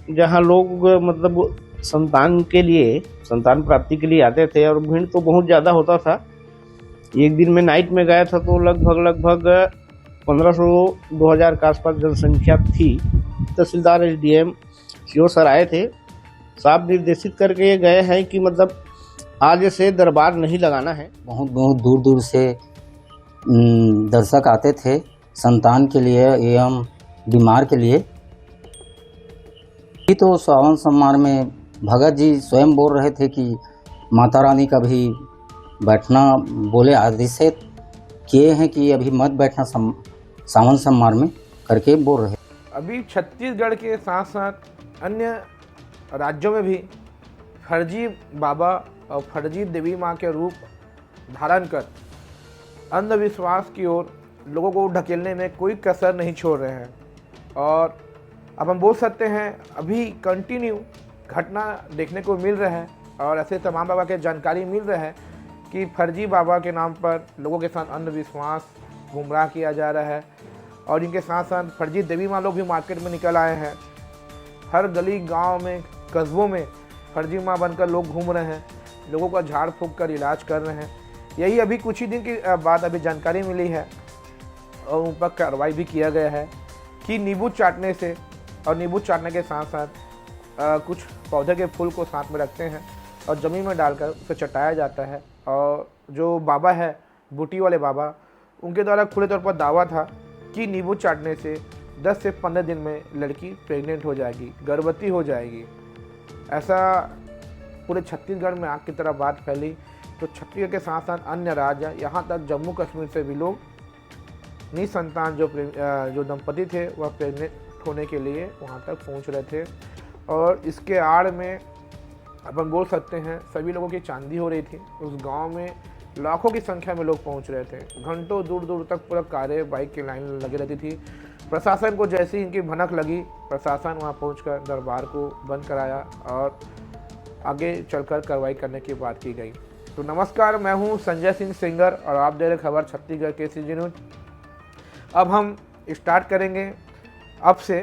जहाँ लोग मतलब संतान प्राप्ति के लिए आते थे, और भीड़ तो बहुत ज़्यादा होता था। एक दिन में नाइट में गया था तो लगभग 1500-2000 के आसपास जनसंख्या थी। तहसीलदार, एसडीएम, सीओ सर आए थे, साफ निर्देशित करके गए हैं कि मतलब आज से दरबार नहीं लगाना है। बहुत बहुत दूर दूर से दर्शक आते थे संतान के लिए एवं बीमार के लिए। तो सावन सोमवार में भगत जी स्वयं बोल रहे थे कि माता रानी का भी बैठना बोले आदेश किए हैं कि अभी मत बैठना सावन सोमवार में करके बोल रहे। अभी छत्तीसगढ़ के साथ साथ अन्य राज्यों में भी फर्जी बाबा और फर्जी देवी माँ के रूप धारण कर अंधविश्वास की ओर लोगों को ढकेलने में कोई कसर नहीं छोड़ रहे हैं। और अब हम बोल सकते हैं अभी कंटिन्यू घटना देखने को मिल रहा है और ऐसे तमाम बाबा के जानकारी मिल रहा है कि फर्जी बाबा के नाम पर लोगों के साथ अंधविश्वास गुमराह किया जा रहा है। और इनके साथ साथ फर्जी देवी माँ लोग भी मार्केट में निकल आए हैं। हर गली गांव में कस्बों में फर्जी माँ बनकर लोग घूम रहे हैं, लोगों का झाड़ फूंक कर इलाज कर रहे हैं। यही अभी कुछ ही दिन के बाद अभी जानकारी मिली है और उन पर कार्रवाई भी किया गया है कि नींबू चाटने से और नींबू चाटने के साथ साथ कुछ पौधे के फूल को साथ में रखते हैं और ज़मीन में डालकर उसे चटाया जाता है। और जो बाबा है, बूटी वाले बाबा, उनके द्वारा खुले तौर पर दावा था कि नींबू चाटने से 10 से 15 दिन में लड़की प्रेग्नेंट हो जाएगी, गर्भवती हो जाएगी। ऐसा पूरे छत्तीसगढ़ में आग की तरह बात फैली। तो छत्तीसगढ़ के साथ साथ अन्य राज्य, यहाँ तक जम्मू कश्मीर से भी लोग निसंतान जो दंपति थे वह प्रेग्नेंट होने के लिए वहाँ तक पहुँच रहे थे। और इसके आड़ में अपन बोल सकते हैं सभी लोगों की चांदी हो रही थी। उस गांव में लाखों की संख्या में लोग पहुंच रहे थे। घंटों दूर दूर तक पूरा कारें बाइक की लाइन लगी रहती थी। प्रशासन को जैसी इनकी भनक लगी, प्रशासन वहां पहुंचकर दरबार को बंद कराया और आगे चलकर कार्रवाई करने की बात की गई। तो नमस्कार, मैं हूं संजय सिंह सिंगर और आप दे रहे खबर छत्तीसगढ़ के सीजी न्यूज। अब हम स्टार्ट करेंगे अब से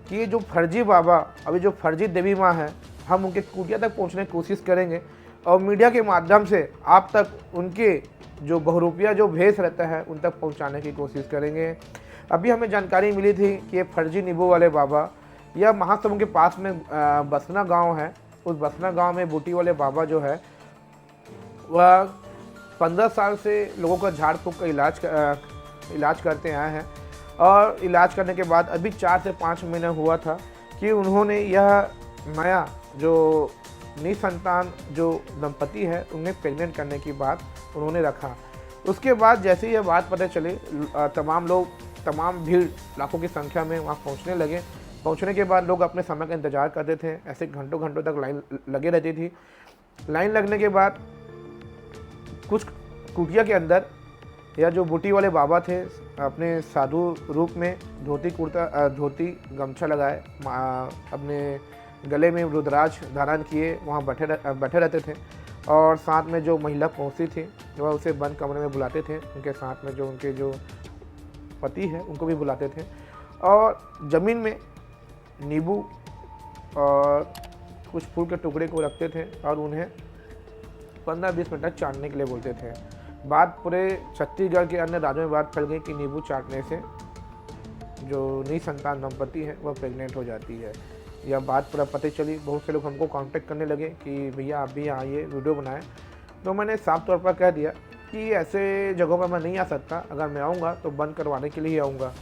कि ये जो फर्जी बाबा, अभी जो फर्जी देवी माँ है, हम उनके कुटिया तक पहुंचने की कोशिश करेंगे और मीडिया के माध्यम से आप तक उनके जो बहुरूपिया जो भेष रहता है उन तक पहुंचाने की कोशिश करेंगे। अभी हमें जानकारी मिली थी कि ये फर्जी नींबू वाले बाबा या महासमुंद के पास में बसना गांव है। उस बसना गांव में बूटी वाले बाबा जो है वह 15 साल से लोगों का झाड़ फूँक का इलाज करते आए हैं। और इलाज करने के बाद अभी 4 से 5 महीने हुआ था कि उन्होंने यह नया जो निसंतान जो दंपति है उन्हें प्रेग्नेंट करने की बात उन्होंने रखा। उसके बाद जैसे ही यह बात पता चली, तमाम भीड़ लाखों की संख्या में वहाँ पहुँचने लगे। पहुँचने के बाद लोग अपने समय का इंतज़ार करते थे। ऐसे घंटों घंटों तक लाइन लगी रहती थी। लाइन लगने के बाद कुछ कुटिया के अंदर या जो बूटी वाले बाबा थे अपने साधु रूप में धोती गमछा लगाए, अपने गले में रुद्राक्ष धारण किए वहाँ बैठे रहते थे। और साथ में जो महिला पहुँची थी वह उसे बंद कमरे में बुलाते थे। उनके साथ में जो उनके जो पति है उनको भी बुलाते थे और ज़मीन में नींबू और कुछ फूल के टुकड़े को रखते थे और उन्हें 15-20 मिनट तक चाटने के लिए बोलते थे। बात पूरे छत्तीसगढ़ के अन्य राज्यों में बात फैल गई कि नींबू चाटने से जो निसंतान दंपति है वह प्रेग्नेंट हो जाती है। यह बात पूरा पता चली। बहुत से लोग हमको कांटेक्ट करने लगे कि भैया आप भी आइए, वीडियो बनाएं। तो मैंने साफ तौर पर कह दिया कि ऐसे जगहों पर मैं नहीं आ सकता, अगर मैं आऊँगा तो बंद करवाने के लिए ही आऊँगा।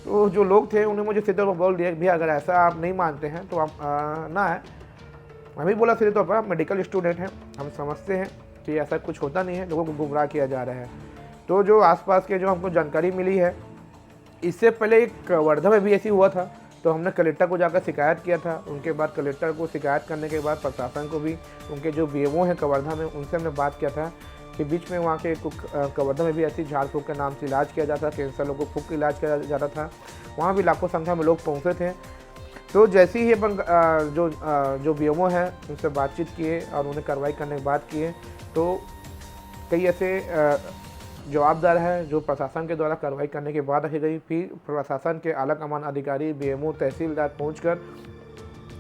तो जो लोग थे उन्हें मुझे सीधे तौर पर बोल दिया कि भैया अगर ऐसा आप नहीं मानते हैं तो आप ना आए। मैं भी बोला सीधे तौर पर, आप मेडिकल स्टूडेंट हैं, हम समझते हैं कि ऐसा कुछ होता नहीं है, लोगों को गुमराह किया जा रहा है। तो जो आसपास के जो हमको जानकारी मिली है, इससे पहले एक वर्धा में भी ऐसी हुआ था। तो हमने कलेक्टर को जाकर शिकायत किया था। उनके बाद कलेक्टर को शिकायत करने के बाद प्रशासन को भी, उनके जो बीएमओ हैं कवर्धा में, उनसे हमने बात किया था कि बीच में वहाँ के कवर्धा में भी ऐसी झाड़ फूँक के नाम से इलाज किया जाता था, कैंसर लोगों को फूँक का इलाज किया जाता था। वहाँ भी लाखों संख्या में लोग पहुँचे थे। तो जैसे ही अपन जो बीएमओ हैं उनसे बातचीत किए और उन्हें कार्रवाई करने की बात किए, तो कई ऐसे जवाबदार है जो प्रशासन के द्वारा कार्रवाई करने के बाद रखी गई। फिर प्रशासन के आला कमान अधिकारी, बीएमओ, तहसीलदार पहुंचकर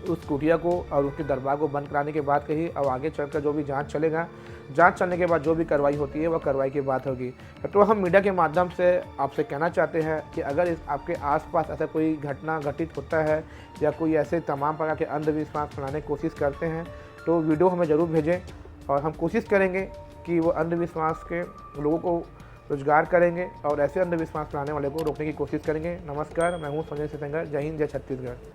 उस कुटिया को और उसके दरबार को बंद कराने की बात कही। और आगे चलकर जो भी जांच चलेगा, जांच चलने के बाद जो भी कार्रवाई होती है वह कार्रवाई की बात होगी। तो हम मीडिया के माध्यम से आपसे कहना चाहते हैं कि अगर आपके आसपास ऐसा कोई घटना घटित होता है या कोई ऐसे तमाम प्रकार के अंधविश्वास फैलाने की कोशिश करते हैं तो वीडियो हमें ज़रूर भेजें और हम कोशिश करेंगे कि वो अंधविश्वास के लोगों को रोजगार करेंगे और ऐसे अंधविश्वास फैलाने वाले को रोकने की कोशिश करेंगे। नमस्कार, मैं हूँ संजय सितंगर। जय हिंद, जय छत्तीसगढ़।